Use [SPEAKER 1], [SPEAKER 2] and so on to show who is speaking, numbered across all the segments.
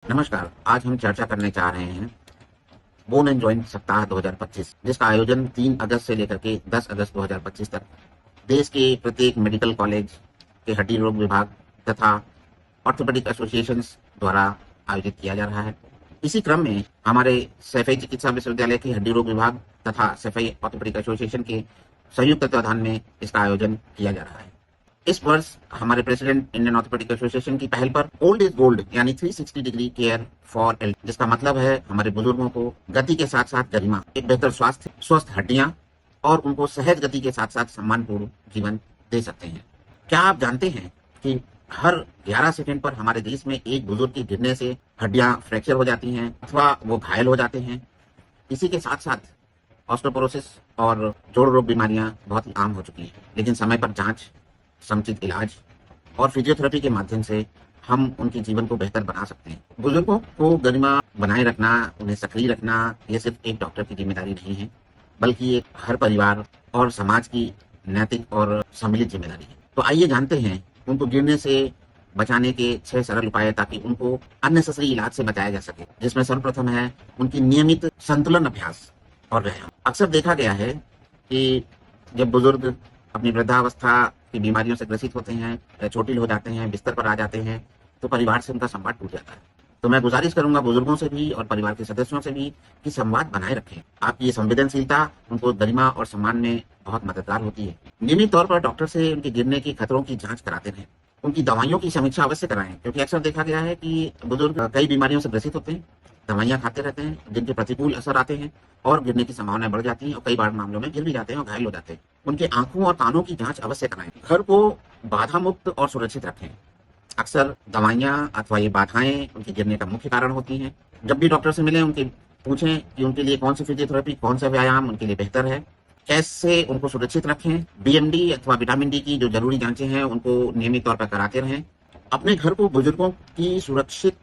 [SPEAKER 1] नमस्कार। आज हम चर्चा करने जा रहे हैं बोन एंड जॉइंट सप्ताह 2025, जिसका आयोजन 3 अगस्त से लेकर के 10 अगस्त 2025 तक देश के प्रत्येक मेडिकल कॉलेज के हड्डी रोग विभाग तथा ऑर्थोपेडिक एसोसिएशंस द्वारा आयोजित किया जा रहा है। इसी क्रम में हमारे सैफई चिकित्सा विश्वविद्यालय के हड्डी रोग विभाग तथा सैफई ऑर्थोपेडिक एसोसिएशन के संयुक्त तत्वाधान में इसका आयोजन किया जा रहा है। इस वर्ष हमारे प्रेसिडेंट इंडियन ऑर्थोपेडिक एसोसिएशन की पहल पर ओल्ड इज गोल्ड यानी 360 डिग्री केयर फॉर एल्ड, जिसका मतलब है हमारे बुजुर्गों को गति के साथ साथ गरिमा, एक बेहतर स्वास्थ्य, स्वस्थ हड्डियां और उनको सहज गति के साथ साथ सम्मानपूर्ण जीवन दे सकते हैं। क्या आप जानते हैं कि हर 11 सेकंड पर हमारे देश में एक बुजुर्ग के गिरने से हड्डियां फ्रैक्चर हो जाती हैं अथवा वो घायल हो जाते हैं। इसी के साथ साथ ऑस्टियोपोरोसिस और जोड़ रोग बीमारियां बहुत ही आम हो चुकी हैं, लेकिन समय पर जांच, समुचित इलाज और फिजियोथेरेपी के माध्यम से हम उनके जीवन को बेहतर बना सकते हैं। बुजुर्गों को गरिमा बनाए रखना, उन्हें सक्रिय रखना, ये सिर्फ एक डॉक्टर की जिम्मेदारी नहीं है, बल्कि एक हर परिवार और समाज की नैतिक और सम्मिलित जिम्मेदारी है। तो आइए जानते हैं उनको गिरने से बचाने के 6 सरल उपाय, ताकि उनको अननेसेसरी इलाज से बचाया जा सके, जिसमें सर्वप्रथम है उनकी नियमित संतुलन अभ्यास और व्यायाम। अक्सर देखा गया है कि जब बुजुर्ग अपनी वृद्धावस्था की बीमारियों से ग्रसित होते हैं या चोटिल हो जाते हैं, बिस्तर पर आ जाते हैं, तो परिवार से उनका संवाद टूट जाता है। तो मैं गुजारिश करूंगा बुजुर्गों से भी और परिवार के सदस्यों से भी कि संवाद बनाए रखें। आपकी ये संवेदनशीलता उनको गरिमा और सम्मान में बहुत मददगार होती है। नियमित तौर पर डॉक्टर से उनके गिरने के खतरों की जांच कराते रहें। उनकी दवाइयों की समीक्षा अवश्य कराएं, क्योंकि अक्सर देखा गया है कि बुजुर्ग कई बीमारियों से ग्रसित होते हैं, दवाइयां खाते रहते हैं, जिनके प्रतिकूल असर आते हैं और गिरने की संभावनाएं बढ़ जाती हैं और कई बार मामलों में गिर भी जाते हैं और घायल हो जाते हैं। उनके आंखों और कानों की जांच अवश्य कराएं। घर को बाधा मुक्त और सुरक्षित रखें। अक्सर दवाइयां अथवा ये बाधाएं उनके गिरने का मुख्य कारण होती हैं। जब भी डॉक्टर से मिलें, उनके पूछें कि उनके लिए कौन सी फिजियोथेरेपी, कौन सा व्यायाम उनके लिए बेहतर है, कैसे उनको सुरक्षित रखें। बीएमडी अथवा विटामिन डी की जो जरूरी जांचें हैं उनको नियमित तौर पर कराते रहें। अपने घर को बुजुर्गों की सुरक्षित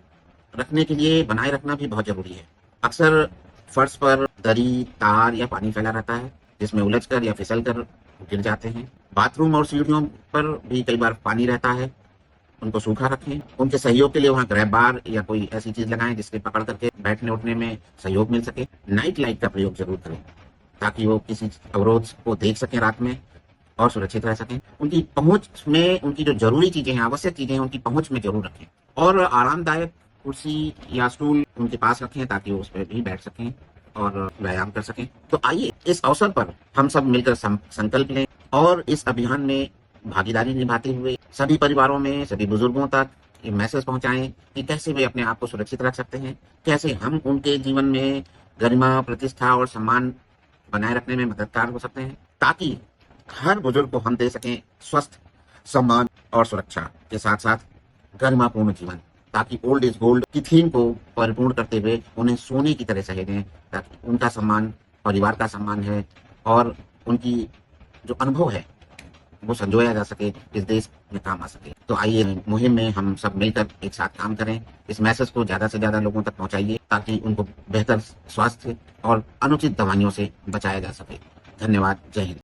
[SPEAKER 1] रखने के लिए बनाए रखना भी बहुत जरूरी है। अक्सर फर्श पर दरी, तार या पानी फैला रहता है, जिसमें उलझकर या फिसलकर गिर जाते हैं। बाथरूम और सीढ़ियों पर भी कई बार पानी रहता है, उनको सूखा रखें। उनके सहयोग के लिए वहाँ ग्रैब बार या कोई ऐसी चीज लगाएं जिसके पकड़ करके बैठने उठने में सहयोग मिल सके। नाइट लाइट का प्रयोग जरूर करें, ताकि वो किसी अवरोध को देख सकें रात में और सुरक्षित रह सकें। उनकी पहुंच में उनकी जो जरूरी चीजें हैं, आवश्यक चीजें हैं, उनकी पहुंच में जरूर रखें और आरामदायक कुर्सी या स्टूल उनके पास रखें, ताकि वो उस पर भी बैठ सकें और व्यायाम कर सकें। तो आइए इस अवसर पर हम सब मिलकर संकल्प लें और इस अभियान में भागीदारी निभाते हुए सभी परिवारों में, सभी बुजुर्गों तक ये मैसेज पहुंचाएं कि कैसे वे अपने आप को सुरक्षित रख सकते हैं, कैसे हम उनके जीवन में गरिमा, प्रतिष्ठा और सम्मान बनाए रखने में मददगार हो सकते हैं, ताकि हर बुजुर्ग को हम दे सकें स्वस्थ, सम्मान और सुरक्षा के साथ साथ गरिमापूर्ण जीवन, ताकि ओल्ड इज गोल्ड की थीम को परिपूर्ण करते हुए उन्हें सोने की तरह सहेजें, ताकि उनका सम्मान परिवार का सम्मान है और उनकी जो अनुभव है वो संजोया जा सके, इस देश में काम आ सके। तो आइए मुहिम में हम सब मिलकर एक साथ काम करें। इस मैसेज को ज्यादा से ज्यादा लोगों तक पहुंचाइए, ताकि उनको बेहतर स्वास्थ्य और अनुचित दवाइयों से बचाया जा सके। धन्यवाद। जय हिंद।